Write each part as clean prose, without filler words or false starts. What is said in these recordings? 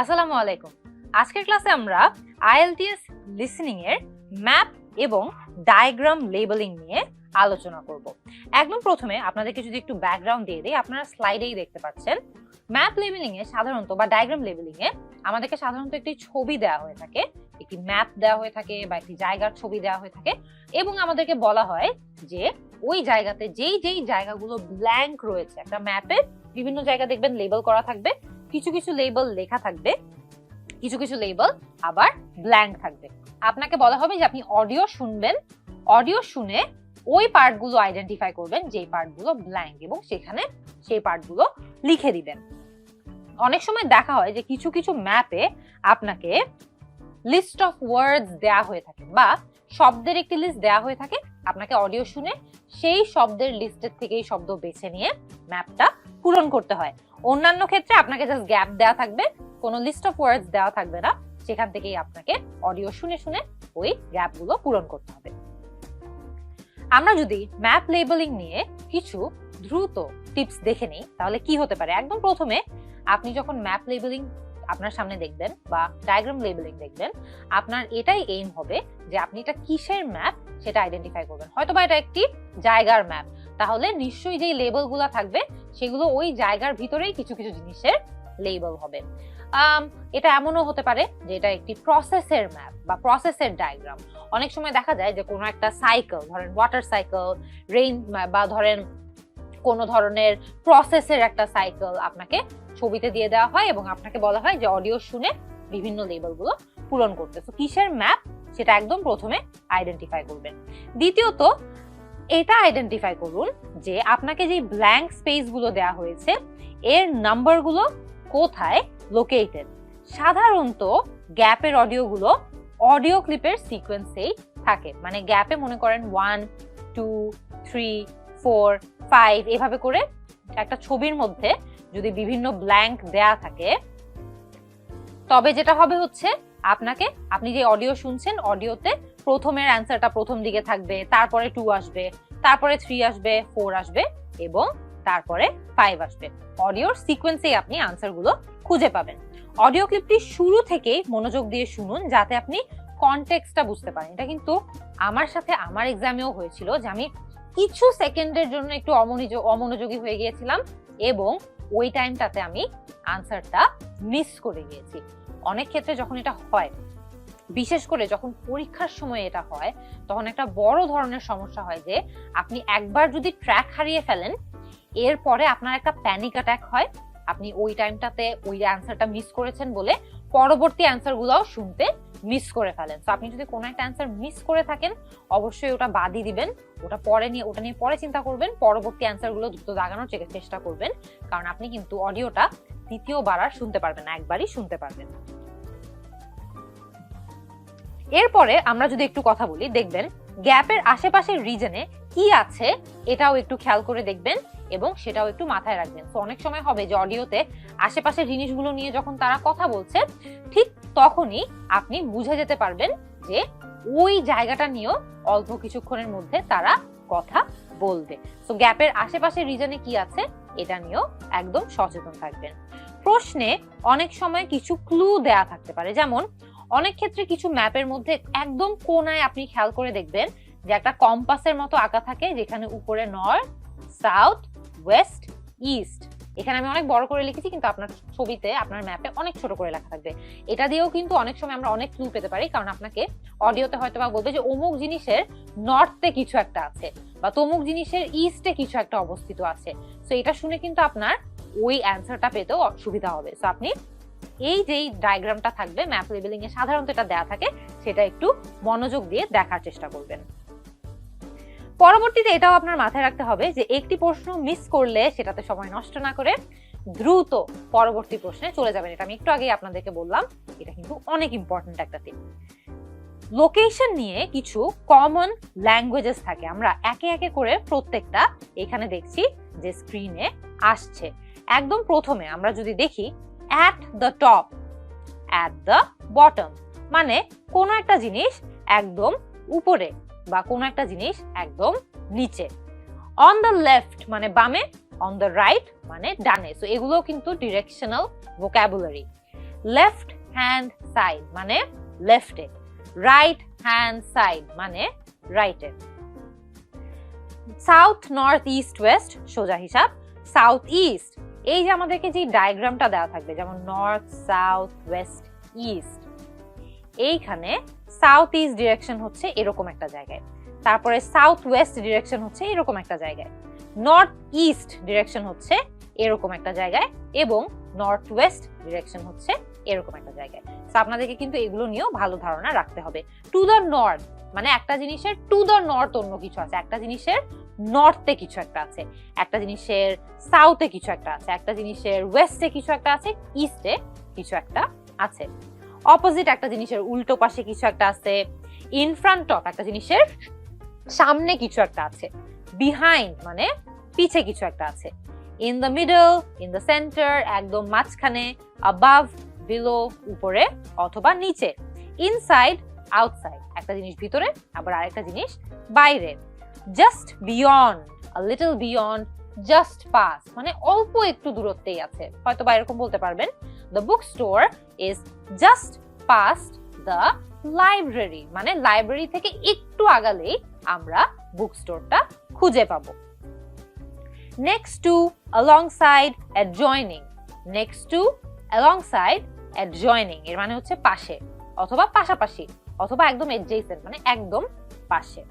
আসসালামু আলাইকুম। আজকের ক্লাসে আমরা IELTS লিসেনিং এর ম্যাপ এবং ডায়াগ্রাম লেবেলিং নিয়ে আলোচনা করব। একদম প্রথমে আপনাদেরকে যদি একটু ব্যাকগ্রাউন্ড দিয়ে দিই, আপনারা স্লাইডেই দেখতে পাচ্ছেন ম্যাপ লেবেলিং এ সাধারণত বা ডায়াগ্রাম লেবেলিং এ আমাদেরকে সাধারণত একটি ছবি দেওয়া হয়ে থাকে, একটি ম্যাপ দেওয়া হয়ে থাকে বা একটি জায়গার ছবি দেওয়া হয়ে থাকে এবং আমাদেরকে বলা হয় যে ওই জায়গাতে যেই যেই জায়গাগুলো ব্ল্যাঙ্ক রয়েছে, একটা ম্যাপে বিভিন্ন জায়গা দেখবেন লেবেল করা থাকবে, কিছু কিছু লেবেল লেখা থাকবে, কিছু কিছু লেবেল আবার ব্ল্যাঙ্ক থাকবে। আপনাকে বলা হবে যে আপনি অডিও শুনবেন, অডিও শুনে ওই পার্টগুলো আইডেন্টিফাই করবেন যেই পার্টগুলো ব্ল্যাঙ্ক এবং সেখানে সেই পার্টগুলো লিখে দিবেন। অনেক সময় দেখা হয় যে কিছু কিছু ম্যাপে আপনাকে লিস্ট অফ ওয়ার্ডস দেয়া হয়ে থাকে বা শব্দের একটি লিস্ট দেয়া হয়ে থাকে, আপনাকে অডিও শুনে সেই শব্দের লিস্টের থেকেই শব্দ বেছে নিয়ে ম্যাপটা পূরণ করতে হয়। অন্যান্য ক্ষেত্রে আপনাকে জাস্ট গ্যাপ দেওয়া থাকবে, কোনো লিস্ট অফ ওয়ার্ডস দেওয়া থাকবে না, সেখান থেকেই আপনাকে অডিও শুনে শুনে ওই গ্যাপগুলো পূরণ করতে হবে। আমরা যদি ম্যাপ লেবেলিং নিয়ে কিছু দ্রুত টিপস দেখে নিই তাহলে কি হতে পারে। একদম প্রথমে আপনি যখন ম্যাপ লেবেলিং আপনার সামনে দেখবেন বা ডায়াগ্রাম লেবেলিং দেখবেন, আপনার এটাই এইম হবে যে আপনি এটা কিসের ম্যাপ সেটা আইডেন্টিফাই করবেন। হয়তোবা এটা একটি জায়গার ম্যাপ, তাহলে নিশ্চয়ই যে লেবেলগুলো থাকবে সেগুলো ওই জায়গার ভিতরেই কিছু কিছু জিনিসের লেবেল হবে। এটা এমনও হতে পারে যে এটা একটি প্রসেসের ম্যাপ বা প্রসেসের ডায়াগ্রাম। অনেক সময় দেখা যায় যে কোনো একটা সাইকেল, ধরেন ওয়াটার সাইকেল, রেইন বা ধরেন কোনো ধরনের প্রসেসের একটা সাইকেল আপনাকে ছবিতে দিয়ে দেওয়া হয় এবং আপনাকে বলা হয় যে অডিও শুনে বিভিন্ন লেবেলগুলো পূরণ করতে। তো কিসের ম্যাপ সেটা একদম প্রথমে আইডেন্টিফাই করবেন। দ্বিতীয়ত এটা আইডেন্টিফাই করুন যে আপনাকে যে ব্ল্যাঙ্ক স্পেস গুলো দেওয়া হয়েছে এর নাম্বারগুলো কোথায় লোকেটেড। সাধারণত গ্যাপের অডিওগুলো অডিও ক্লিপের সিকোয়েন্সেই থাকে, মানে গ্যাপে মনে করেন 1, 2, 3, 4, 5 এভাবে করে একটা ছবির মধ্যে যদি বিভিন্ন ব্ল্যাঙ্ক দেয়া থাকে তবে যেটা হবে হচ্ছে আপনি যে অডিও শুনছেন, অডিওতে প্রথমের অ্যান্সারটা প্রথম দিকে থাকবে, তারপরে 2 আসবে, তারপরে 3 আসবে, 4 আসবে এবং তারপরে 5 আসবে। অডিওর সিকোয়েন্সেই আপনি আনসারগুলো খুঁজে পাবেন। অডিও ক্লিপটি শুরু থেকেই মনোযোগ দিয়ে শুনুন যাতে আপনি কনটেক্সটটা বুঝতে পারেন। এটা কিন্তু আমার সাথে আমার এক্সামেও হয়েছিল যে আমি কিছু সেকেন্ডের জন্য একটু অমনোযোগী হয়ে গিয়েছিলাম এবং ওই টাইমটাতে আমি আনসারটা মিস করে গিয়েছি। অনেক ক্ষেত্রে যখন এটা হয়, বিশেষ করে যখন পরীক্ষার সময় এটা হয়, তখন একটা বড় ধরনের সমস্যা হয় যে আপনি একবার যদি ট্র্যাক হারিয়ে ফেলেন এরপরে আপনার একটা প্যানিক অ্যাটাক হয়। আপনি ওই টাইমটাতে ওই অ্যান্সারটা মিস করেছেন বলে পরবর্তী অ্যান্সারগুলোও শুনতে মিস করে ফেলেন। তো আপনি যদি কোনো একটা অ্যান্সার মিস করে থাকেন অবশ্যই ওটা বাদই দিবেন, ওটা নিয়ে পরে চিন্তা করবেন, পরবর্তী অ্যান্সারগুলো দ্রুত দাগানোর চেষ্টা করবেন, কারণ আপনি কিন্তু অডিওটা দ্বিতীয়বার আর শুনতে পারবেন না, একবারই শুনতে পারবেন। এরপরে আমরা যদি একটু কথা বলি, দেখবেন গ্যাপের আশেপাশের রিজনে কি আছে এটাও একটু খেয়াল করে দেখবেন এবং সেটাও একটু মাথায় রাখবেন। তো অনেক সময় হবে যে অডিওতে আশেপাশের জিনিসগুলো নিয়ে যখন তারা কথা বলছে ঠিক তখনই আপনি বুঝে যেতে পারবেন যে ওই জায়গাটা নিয়েও অল্প কিছুক্ষণের মধ্যে তারা কথা বলবে। তো গ্যাপের আশেপাশের রিজনে কি আছে এটা নিয়েও একদম সচেতন থাকবেন। প্রশ্নে অনেক সময় কিছু ক্লু দেয়া থাকতে পারে, যেমন অনেক ক্ষেত্রে কিছু ম্যাপের মধ্যে একদম কোনায় আপনি খেয়াল করে দেখবেন যে একটা কম্পাসের মতো আঁকা থাকে, যেখানে উপরে নর্থ, সাউথ, ওয়েস্ট, ইস্ট। এখানে আমি অনেক বড় করে লিখেছি কিন্তু আপনার ছবিতে, আপনার ম্যাপে অনেক ছোট করে লেখা থাকবে। এটা দিয়েও কিন্তু অনেক সময় আমরা অনেক ক্লু পেতে পারি, কারণ আপনাকে অডিওতে হয়তো বা বলবে যে অমুক জিনিসের নর্থে কিছু একটা আছে বা তমুক জিনিসের ইস্টে কিছু একটা অবস্থিত আছে। তো এটা শুনে কিন্তু আপনার ওই অ্যান্সারটা পেতেও সুবিধা হবে। তো আপনি এই যেই ডায়াগ্রামটা থাকবে ম্যাপ লেবেলিং এ সাধারণত এটা দেয়া থাকে, সেটা একটু মনোযোগ দিয়ে দেখার চেষ্টা করবেন। পরবর্তীতে এটাও আপনার মাথায় রাখতে হবে যে একটি প্রশ্ন মিস করলে সেটাতে সময় নষ্ট না করে দ্রুত পরবর্তী প্রশ্নে চলে যাবেন। এটা আমি একটু আগেই আপনাদেরকে বললাম, এটা কিন্তু অনেক ইম্পর্টেন্ট একটা টিপ। লোকেশন নিয়ে কিছু কমন ল্যাঙ্গুয়েজেস থাকে, আমরা একে একে করে প্রত্যেকটা এখানে দেখছি যে স্ক্রিনে আসছে। একদম প্রথমে আমরা যদি দেখি at the top, at the bottom, মানে কোনো একটা জিনিস একদম উপরে বা কোনো একটা জিনিস একদম নিচে। on the left মানে বামে, অন দ্য রাইট মানে ডানে। সো এগুলো কিন্তু directional vocabulary. Left hand side মানে লেফটে, রাইট হ্যান্ড সাইড মানে রাইটে। সাউথ, নর্থ, ইস্ট, ওয়েস্ট সোজা হিসাব। সাউথ ইস্ট, এই যে আমাদেরকে যে ডায়াগ্রামটা দেওয়া থাকবে যেমন নর্থ, সাউথ, ওয়েস্ট, ইস্ট, এইখানে সাউথ ইস্ট ডিরেকশন হচ্ছে এরকম একটা জায়গায়, তারপরে সাউথ ওয়েস্ট ডিরেকশন হচ্ছে এরকম একটা জায়গায়, নর্থ ইস্ট ডিরেকশন হচ্ছে এরকম একটা জায়গায় এবং নর্থ ওয়েস্ট ডিরেকশন হচ্ছে এরকম একটা জায়গায়। তো আপনাদেরকে কিন্তু এগুলো নিয়েও ভালো ধারণা রাখতে হবে। টু দ্য নর্থ মানে একটা জিনিসের টু দ্য নর্থ অন্য কিছু আছে, একটা জিনিসের নর্থে কিছু একটা আছে, একটা জিনিসের সাউথে কিছু একটা আছে, একটা জিনিসের ওয়েস্টে কিছু একটা আছে, ইস্টে কিছু একটা আছে। অপোজিট একটা জিনিসের উল্টো পাশে কিছু একটা আছে। ইন ফ্রন্ট অফ একটা জিনিসের সামনে কিছু একটা আছে। বিহাইন্ড মানে পিছে কিছু একটা আছে। In the middle, in the centre একদম মাঝখানে, অ্যাবাভ বিলো উপরে অথবা নিচে। ইনসাইড, আউটসাইড একটা জিনিস ভিতরে আবার আরেকটা জিনিস বাইরে। Just beyond, a little beyond, just pass মানে অল্প একটু দূরত্বেই আছে, হয়তো বা এরকম বলতে পারবেন। The book store is just past the library মানে লাইব্রেরি থেকে একটু আগালেই আমরা বুক স্টোরটা খুঁজে পাবো। Next to, alongside, adjoining. Next to, alongside, adjoining এর মানে হচ্ছে পাশে অথবা পাশাপাশি অথবা একদম এডজেসেন্ট মানে একদম পাশে।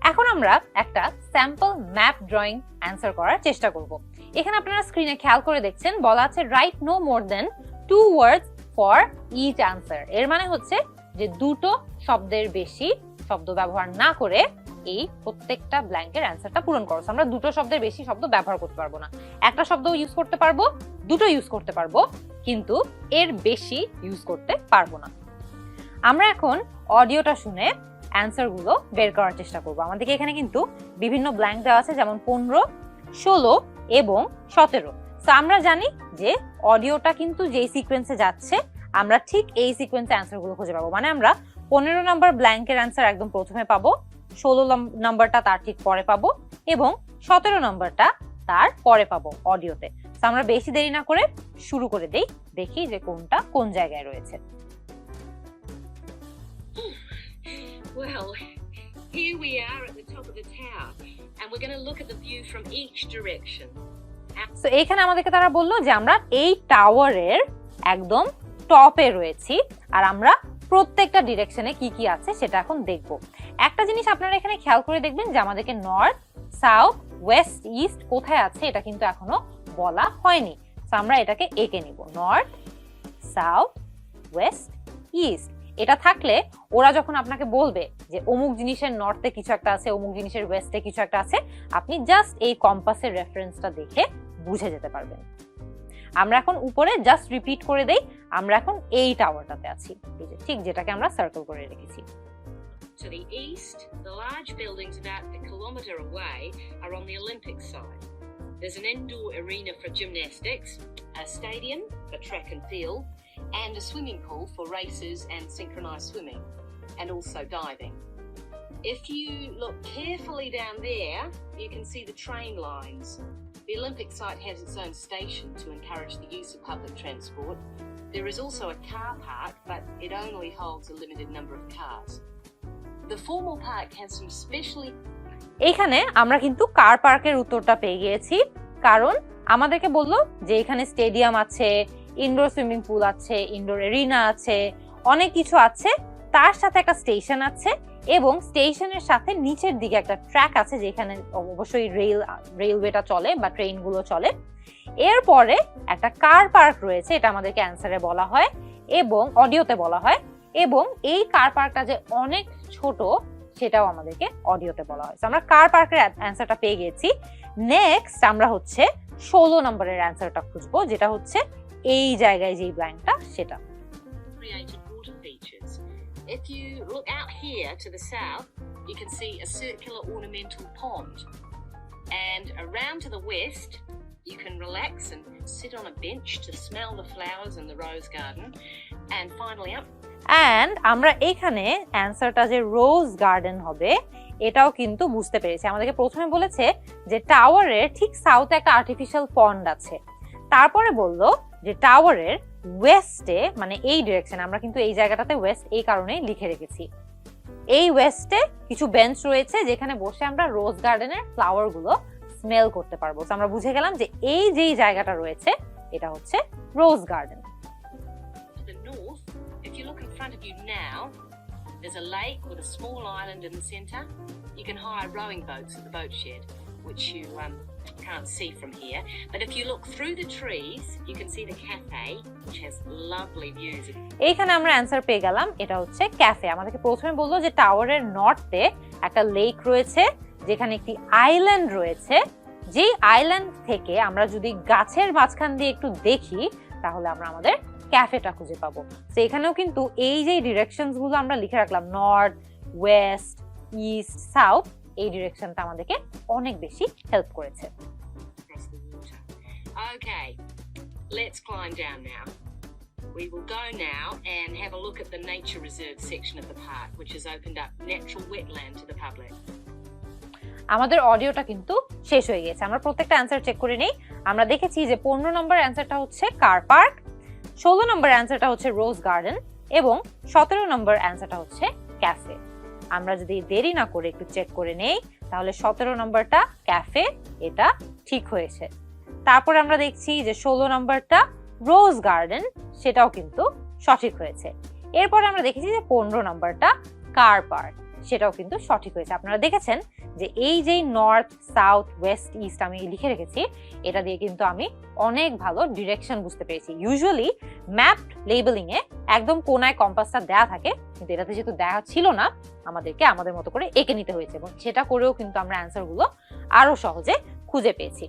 এখন আমরা একটা স্যাম্পল ম্যাপ ড্রয়িং অ্যান্সার করার চেষ্টা করব। এখানে আপনারা স্ক্রিনে খেয়াল করে দেখছেন বলা আছে write no more than 2 words for each answer. এর মানে হচ্ছে যে দুটো শব্দের বেশি শব্দ ব্যবহার না করে এই প্রত্যেকটা ব্ল্যাঙ্কের অ্যান্সারটা পূরণ করো। আমরা দুটো শব্দের বেশি শব্দ ব্যবহার করতে পারবো না, একটা শব্দ ইউজ করতে পারবো, দুটো ইউজ করতে পারবো, কিন্তু এর বেশি ইউজ করতে পারবো না। আমরা এখন অডিওটা শুনে অ্যান্সার গুলো বের করার চেষ্টা করবো। আমাদেরকে এখানে কিন্তু বিভিন্ন ব্ল্যাঙ্ক দেওয়া আছে যেমন 15, 16 এবং 17। তো আমরা জানি যে অডিওটা কিন্তু যেই সিকোয়েন্সে যাচ্ছে আমরা ঠিক এই সিকোয়েন্সে অ্যান্সার গুলো খুঁজে পাবো। মানে আমরা 15 নম্বর ব্ল্যাঙ্কের অ্যান্সার একদম প্রথমে পাবো, 16 নম্বরটা তার ঠিক পরে পাবো এবং 17 নম্বরটা তার পরে পাবো অডিওতে। তো আমরা বেশি দেরি না করে শুরু করে দেই, দেখি যে কোনটা কোন জায়গায় রয়েছে। Well, here we are at the top of the tower and we're going to look at the view from each direction. So এখানে আমাদেরকে তারা বললো যে আমরা এই টাওয়ারের একদম টপে রয়েছি আর আমরা প্রত্যেকটা ডিরেকশনে কি কি আছে সেটা এখন দেখব। একটা জিনিস আপনারা এখানে খেয়াল করে দেখবেন যে আমাদেরকে নর্থ, সাউথ, ওয়েস্ট, ইস্ট কোথায় আছে এটা কিন্তু এখনো বলা হয়নি। তো আমরা এটাকে এঁকে নিব, নর্থ, সাউথ, ওয়েস্ট, ইস্ট। এটা থাকলে ওরা যখন আপনাকে বলবে যে অমুক জিনিসের নর্থে কিছু একটা আছে, অমুক জিনিসের ওয়েস্টে কিছু একটা আছে, আপনি জাস্ট এই কম্পাসের রেফারেন্সটা দেখে বুঝে যেতে পারবেন। আমরা এখন উপরে জাস্ট রিপিট করে দেই, আমরা এখন এই টাওয়ারটাতে আছি, ঠিক যেটাকে আমরা সার্কেল করে রেখেছি। To the east, the large buildings about a kilometre away are on the Olympic side. There's an indoor arena for gymnastics, a stadium for track and field, and a swimming pool for races and synchronized swimming, and also diving. If you look carefully down there, you can see the train lines. The Olympic site has its own station to encourage the use of public transport. There is also a car park, but it only holds a limited number of cars. The formal park has some specially... এখানে আমরা কিন্তু কার পার্কের উত্তরটা পেয়ে গিয়েছি, কারণ আমাদেরকে বললো যে এখানে স্টেডিয়াম আছে, ইনডোর সুইমিং পুল আছে, ইনডোর এরিনা আছে, অনেক কিছু আছে, তার সাথে একটা স্টেশন আছে এবং স্টেশনের সাথে নিচের দিকে একটা ট্র্যাক আছে যেখানে অবশ্যই রেলওয়েটা চলে বা ট্রেনগুলো চলে। এরপরে একটা কার পার্ক রয়েছে, এটা আমাদেরকে অ্যান্সারে বলা হয় এবং অডিওতে বলা হয়, এবং এই কার পার্কটা যে অনেক ছোট সেটাও আমাদেরকে অডিওতে বলা হয়। আমরা কার পার্কের অ্যান্সারটা পেয়ে গেছি। নেক্সট আমরা হচ্ছে 16 নম্বরের অ্যান্সারটা খুঁজবো, যেটা হচ্ছে এই জায়গায় যে ব্ল্যাঙ্কটা সেটা। If you look out here to the south, you can see a circular ornamental pond. And around to the west, you can relax and sit on a bench to smell the flowers in the rose garden. And finally up. And আমরা এখানে অ্যান্সারটা যে রোজ garden হবে এটাও কিন্তু বুঝতে পেরেছি। আমাদেরকে প্রথমে বলেছে যে টাওয়ারের ঠিক সাউথে একটা আর্টিফিশিয়াল পন্ড আছে, তারপরে বললো যে টাওয়ারের ওয়েস্টে, মানে এই ডিরেকশন, আমরা কিন্তু এই জায়গাটাতে ওয়েস্ট এই কারণে লিখে রেখেছি, এই ওয়েস্টে কিছু বেঞ্চ রয়েছে যেখানে বসে আমরা রোজ গার্ডেনের ফ্লাওয়ার গুলো স্মেল করতে পারবো। তো আমরা বুঝে গেলাম যে এই যেই জায়গাটা রয়েছে এটা হচ্ছে রোজ garden. To the north, if you look in front of you now, there's a lake with a small island in the centre. You can hire rowing boats at the boat shed, which you can't see from here. But if you look through the trees, you can see the cafe, which has lovely views. এইখানে আমরা answer পেয়ে গেলাম, এটা হচ্ছে cafe. আমাদেরকে প্রথমে বললো যে টাওয়ারের নর্থে একটা লেক রয়েছে যেখানে একটি আইল্যান্ড রয়েছে, যেই আইল্যান্ড থেকে আমরা যদি গাছের মাঝখান দিয়ে একটু দেখি তাহলে আমরা আমাদের ক্যাফেটা খুঁজে পাবো। তো এখানেও কিন্তু এই যে ডিরেকশনস গুলো আমরা লিখে রাখলাম, নর্থ, ওয়েস্ট, ইস্ট, সাউথ, এই ডিরেকশনটা আমাদেরকে অনেক বেশি হেল্প করেছে। Across the water. Okay, let's climb down now. We will go now and have a look at the nature reserve section of the park, which has opened up natural wetland to the public. আমাদের অডিওটা কিন্তু শেষ হয়ে গেছে, আমরা প্রত্যেকটা answer check করে নেই। আমরা দেখেছি যে 15 নম্বর অ্যান্সারটা হচ্ছে কার পার্ক, 16 নম্বর অ্যান্সারটা হচ্ছে রোজ গার্ডেন এবং 17 নম্বর অ্যান্সারটা হচ্ছে ক্যাফে। আমরা যদি দেরি না করে একটু চেক করে নেই তাহলে 17 নম্বরটা ক্যাফে, এটা ঠিক হয়েছে। তারপর আমরা দেখছি যে 16 নম্বরটা রোজ গার্ডেন, সেটাও কিন্তু সঠিক হয়েছে। এরপর আমরা দেখেছি যে 15 নম্বরটা কার পার্ক, সেটাও কিন্তু সঠিক হয়েছে। আপনারা দেখেছেন যে এই যে নর্থ, সাউথ, ওয়েস্ট, ইস্ট আমি লিখে রেখেছি, এটা দিয়ে কিন্তু আমি অনেক ভালো ডিরেকশন বুঝতে পেরেছি। ইউজুয়ালি ম্যাপ লেবেলিং এ একদম কোনায় কম্পাসটা দেয়া থাকে, কিন্তু এটাতে যেহেতু দেয়া ছিল না, আমাদেরকে আমাদের মতো করে এঁকে নিতে হয়েছে এবং সেটা করেও কিন্তু আমরা অ্যান্সার গুলো আরো সহজে খুঁজে পেয়েছি।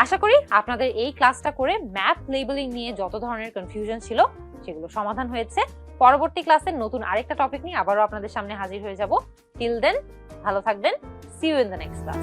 আশা করি আপনাদের এই ক্লাসটা করে ম্যাপ লেবেলিং নিয়ে যত ধরনের কনফিউশন ছিল সেগুলো সমাধান হয়েছে। পরবর্তী ক্লাসে নতুন আরেকটা টপিক নিয়ে আবারও আপনাদের সামনে হাজির হয়ে যাব। টিল দেন ভালো থাকবেন। See you in the next class.